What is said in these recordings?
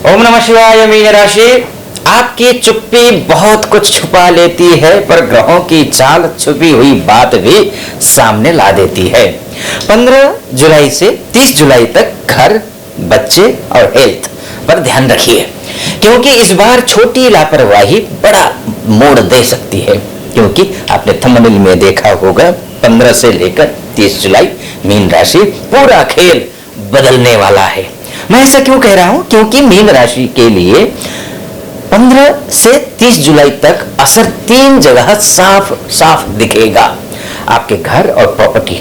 ओम नमः शिवाय। मीन राशि, आपकी चुप्पी बहुत कुछ छुपा लेती है, पर ग्रहों की चाल छुपी हुई बात भी सामने ला देती है। 15 जुलाई से 30 जुलाई तक घर, बच्चे और हेल्थ पर ध्यान रखिए, क्योंकि इस बार छोटी लापरवाही बड़ा मोड़ दे सकती है। क्योंकि आपने थंबनेल में देखा होगा, 15 से लेकर 30 जुलाई मीन राशि पूरा खेल बदलने वाला है। मैं ऐसा क्यों कह रहा हूं? क्योंकि मीन राशि के लिए 15 से 30 जुलाई तक असर 3 जगह साफ साफ दिखेगा। आपके घर और प्रॉपर्टी,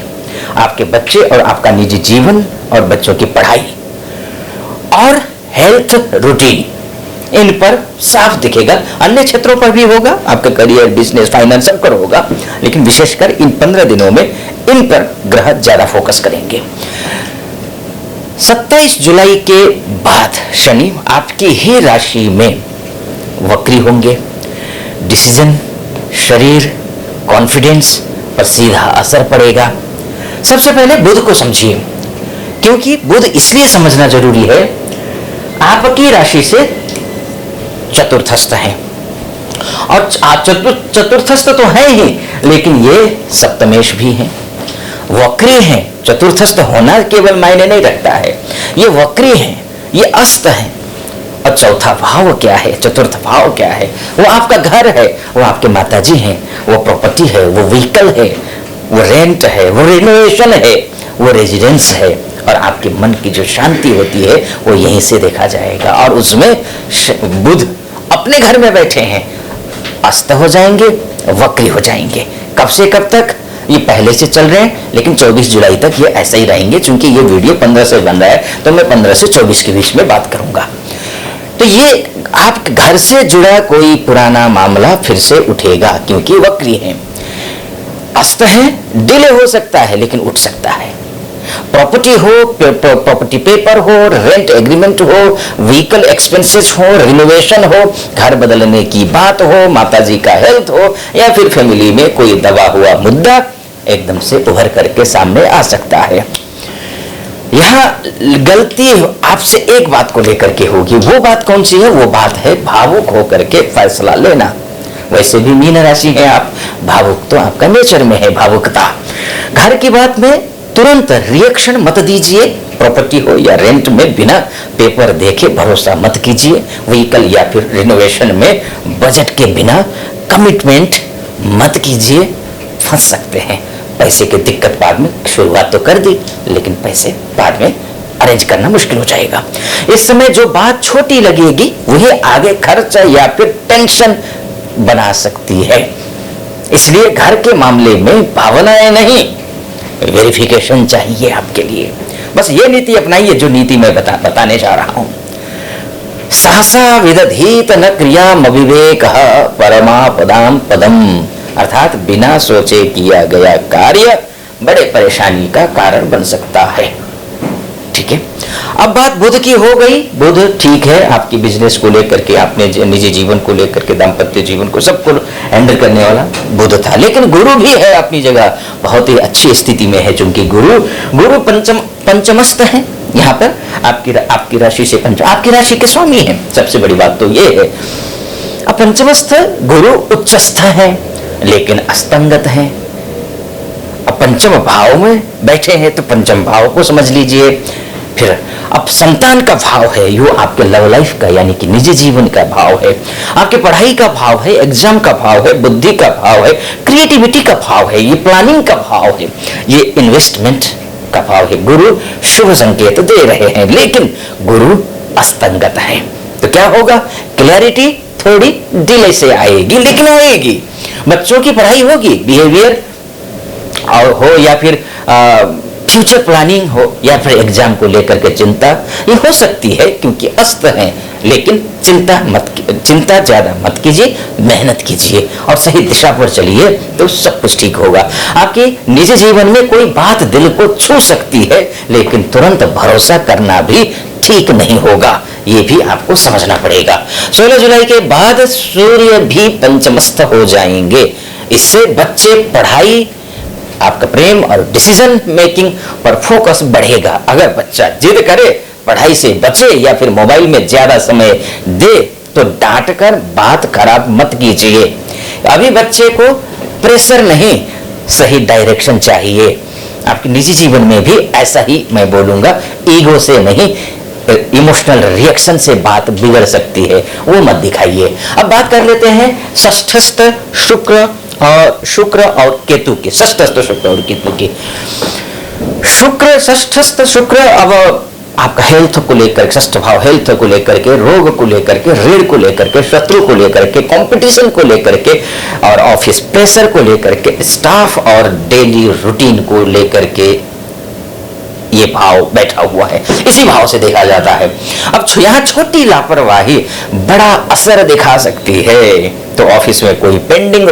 आपके बच्चे और आपका निजी जीवन और बच्चों की पढ़ाई और हेल्थ रूटीन, इन पर साफ दिखेगा। अन्य क्षेत्रों पर भी होगा, आपका करियर, बिजनेस, फाइनेंस सब पर होगा, लेकिन विशेषकर इन 15 दिनों में इन पर ग्रह ज्यादा फोकस करेंगे। 27 जुलाई के बाद शनि आपकी ही राशि में वक्री होंगे। डिसीजन, शरीर, कॉन्फिडेंस पर सीधा असर पड़ेगा। सबसे पहले बुध को समझिए, क्योंकि बुध इसलिए समझना जरूरी है, आपकी राशि से चतुर्थस्थ है और चतुर्थस्थ तो है ही, लेकिन ये सप्तमेश भी है, वक्री है। चतुर्थस्थ होना केवल मायने नहीं रखता है, ये वक्री है, ये अस्त है। और चौथा भाव क्या है, चतुर्थ भाव क्या है? वो आपका घर है, वो आपके माताजी हैं, वो प्रॉपर्टी है, वो व्हीकल है, वो रेंट है, वो रिनोवेशन है, वो रेजिडेंस है। और आपके मन की जो शांति होती है वो यहीं से देखा जाएगा। और उसमें बुध अपने घर में बैठे हैं, अस्त हो जाएंगे, वक्री हो जाएंगे। कब से कब तक? ये पहले से चल रहे हैं, लेकिन 24 जुलाई तक ये ऐसा ही रहेंगे। चूंकि ये वीडियो 15 से बन रहा है, तो मैं 15 से 24 के बीच में बात करूंगा। तो ये आप घर से जुड़ा कोई पुराना मामला फिर से उठेगा, क्योंकि वक्री है, अस्त है, डिले हो सकता है लेकिन उठ सकता है। प्रॉपर्टी हो, प्रॉपर्टी पेपर हो, रेंट एग्रीमेंट हो, व्हीकल एक्सपेंसेस हो, रिनोवेशन हो, घर बदलने की बात हो, माताजी का हेल्थ हो, या फिर फैमिली में कोई दबा हुआ मुद्दा एकदम से उभर करके सामने आ सकता है। यहां गलती आपसे एक बात को लेकर के होगी। वो बात कौन सी है? वो बात है भावुक होकर के फैसला लेना। वैसे भी मीन राशि है आप, भावुक तो आपका नेचर में है, भावुकता। घर की बात में तुरंत रिएक्शन मत दीजिए। प्रॉपर्टी हो या रेंट में बिना पेपर देखे भरोसा मत कीजिए। व्हीकल या फिर रिनोवेशन में बजट के बिना कमिटमेंट मत कीजिए, फंस सकते हैं। पैसे की दिक्कत बाद में, शुरुआत तो कर दी लेकिन पैसे बाद में अरेंज करना मुश्किल हो जाएगा। इस समय जो बात छोटी लगेगी वही आगे खर्चा या फिर टेंशन बना सकती है। इसलिए घर के मामले में भावनाएं नहीं, वेरिफिकेशन चाहिए आपके लिए। बस ये नीति अपनाइए जो नीति मैं बताने जा रहा हूं। सहसा विदधीत न क्रियामविवेकः परमापदाम पदम, अर्थात बिना सोचे किया गया कार्य बड़े परेशानी का कारण बन सकता है। ठीक है, अब बात बुध की हो गई। बुध ठीक है, आपकी बिजनेस को लेकर के, आपने निजी जीवन को लेकर के, दाम्पत्य जीवन को, सबको हैंडल करने वाला बुध था। लेकिन गुरु भी है अपनी जगह, बहुत ही अच्छी स्थिति में है, चूंकि गुरु पंचमस्त है। यहाँ पर आपकी राशि से आपकी राशि के स्वामी है। सबसे बड़ी बात तो ये है, अब पंचमस्थ गुरु उच्चस्थ है लेकिन अस्तंगत है। अब पंचम भाव में बैठे हैं तो पंचम भाव को समझ लीजिए। फिर अब संतान का भाव है, यो आपके लव लाइफ का यानी कि निजी जीवन का भाव है, आपके पढ़ाई का भाव है, एग्जाम का भाव है, बुद्धि का भाव है, क्रिएटिविटी का भाव है, ये प्लानिंग का भाव है, ये इन्वेस्टमेंट का भाव है। गुरु शुभ संकेत दे रहे हैं, लेकिन गुरु अस्तंगत है। तो क्या होगा? क्लैरिटी थोड़ी डिले से आएगी, लेकिन आएगी। बच्चों की पढ़ाई होगी, बिहेवियर और हो या फिर फ्यूचर प्लानिंग हो या फिर एग्जाम को लेकर के चिंता, ये हो सकती है क्योंकि अस्त है। लेकिन चिंता ज्यादा मत कीजिए, मेहनत कीजिए और सही दिशा पर चलिए तो सब कुछ ठीक होगा। आपके निजी जीवन में कोई बात दिल को छू सकती है, लेकिन तुरंत भरोसा करना भी ठीक नहीं होगा, ये भी आपको समझना पड़ेगा। 16 जुलाई के बाद सूर्य भी पंचमस्थ हो जाएंगे। इससे बच्चे, पढ़ाई, आपका प्रेम और डिसीजन मेकिंग पर फोकस बढ़ेगा। अगर बच्चा जिद करे पढ़ाई से बचे या फिर मोबाइल में ज्यादा समय दे तो डांट कर बात खराब मत कीजिए। अभी बच्चे को प्रेशर नहीं, सही डायरेक्शन चाहिए। आपके निजी जीवन में भी ऐसा ही मैं बोलूंगा, ईगो से नहीं, इमोशनल रिएक्शन से बात बिगड़ सकती है, वो मत दिखाइए। अब बात कर लेते हैं षष्ठस्थ शुक्र और केतु की। षष्ठस्थ शुक्र और केतु की। शुक्र, षष्ठस्थ शुक्र अब आपका हेल्थ को लेकर, षष्ठ भाव हेल्थ को लेकर के, रोग को लेकर के, ऋण को लेकर के, शत्रु को लेकर के, कंपटीशन को लेकर के और ऑफिस प्रेशर को लेकर के, स्टाफ और डेली रूटीन को लेकर के ये भाव बैठा हुआ है। इसी भाव से देखा जाता है। अब यहाँ छोटी लापरवाही बड़ा असर दिखा सकती है। तो ऑफिस में कोई पेंडिंग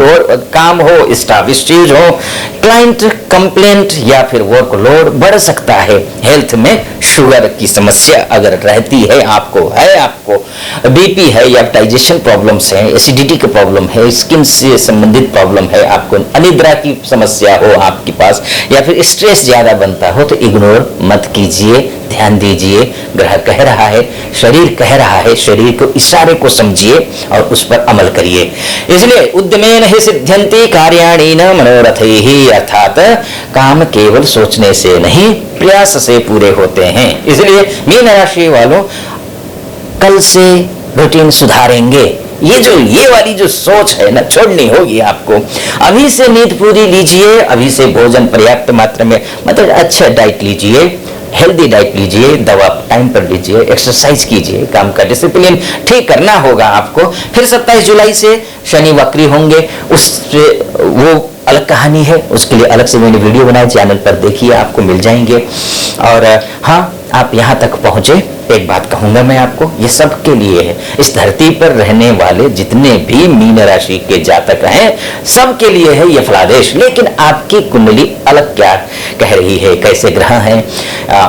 काम हो, स्टाफ स्टेज हो, क्लाइंट कंप्लेंट या फिर वर्कलोड बढ़ सकता है। हेल्थ में शुगर की समस्या अगर रहती है, आपको बीपी है या डाइजेशन प्रॉब्लम्स है, एसिडिटी की प्रॉब्लम है, स्किन से संबंधित प्रॉब्लम है, आपको अनिद्रा की समस्या हो आपके पास या फिर स्ट्रेस ज्यादा बनता हो, तो इग्नोर मत कीजिए, ध्यान दीजिए। ग्रह कह रहा है, शरीर कह रहा है, शरीर को इशारे को समझिए और उस पर अमल करिए। इसलिए उद्यमेन हि सिद्ध्यन्ति कार्याणि न मनोरथैहि, अर्थात काम केवल सोचने से नहीं प्रयास से पूरे होते हैं। इसलिए मीन राशि वालों कल से रूटीन सुधारेंगे। ये वाली जो सोच है ना, छोड़नी होगी आपको। अभी से नींद पूरी लीजिए, अभी से भोजन पर्याप्त मात्रा में, मतलब अच्छा डाइट लीजिए, हेल्दी डाइट लीजिए, दवा टाइम पर लीजिए, एक्सरसाइज कीजिए, काम का डिसिप्लिन ठीक करना होगा आपको। फिर 27 जुलाई से शनि वक्री होंगे, उससे वो अलग कहानी है, उसके लिए अलग से मैंने वीडियो बनाए, चैनल पर देखिए, आपको मिल जाएंगे। और हाँ, आप यहाँ तक पहुंचे, एक बात कहूंगा मैं आपको, ये सब के लिए है। इस धरती पर रहने वाले जितने भी मीन राशि के जातक हैं, सब के लिए है ये फलादेश। लेकिन आपकी कुंडली अलग क्या कह रही है, कैसे ग्रह हैं,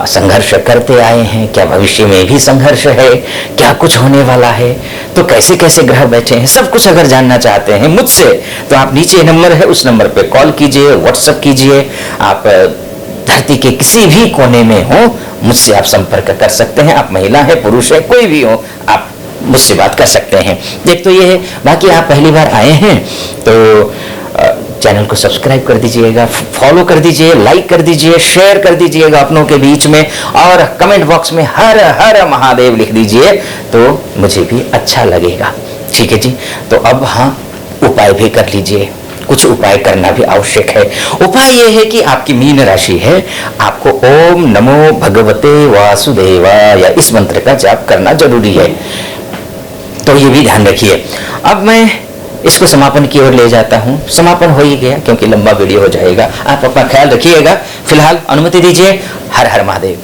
संघर्ष करते आए हैं, क्या भविष्य में भी संघर्ष है, क्या कुछ होने वाला है, तो कैसे कैसे ग्रह बैठे हैं, सब कुछ अगर जानना चाहते हैं मुझसे, तो आप नीचे नंबर है, उस नंबर पे कॉल कीजिए, व्हाट्सएप कीजिए। आप धरती के किसी भी कोने में हो, मुझसे आप संपर्क कर सकते हैं। आप महिला है, पुरुष है, कोई भी हो, आप मुझसे बात कर सकते हैं। एक तो ये है, बाकी आप पहली बार आए हैं तो चैनल को सब्सक्राइब कर दीजिएगा, फॉलो कर दीजिए, लाइक कर दीजिए, शेयर कर दीजिएगा अपनों के बीच में, और कमेंट बॉक्स में हर हर महादेव लिख दीजिए, तो मुझे भी अच्छा लगेगा। ठीक है जी। तो अब हाँ, उपाय भी कर लीजिए, कुछ उपाय करना भी आवश्यक है। उपाय यह है कि आपकी मीन राशि है, आपको ओम नमो भगवते वासुदेवाय इस मंत्र का जाप करना जरूरी है, तो ये भी ध्यान रखिए। अब मैं इसको समापन की ओर ले जाता हूं। समापन हो ही गया क्योंकि लंबा वीडियो हो जाएगा। आप अपना ख्याल रखिएगा। फिलहाल अनुमति दीजिए। हर हर महादेव।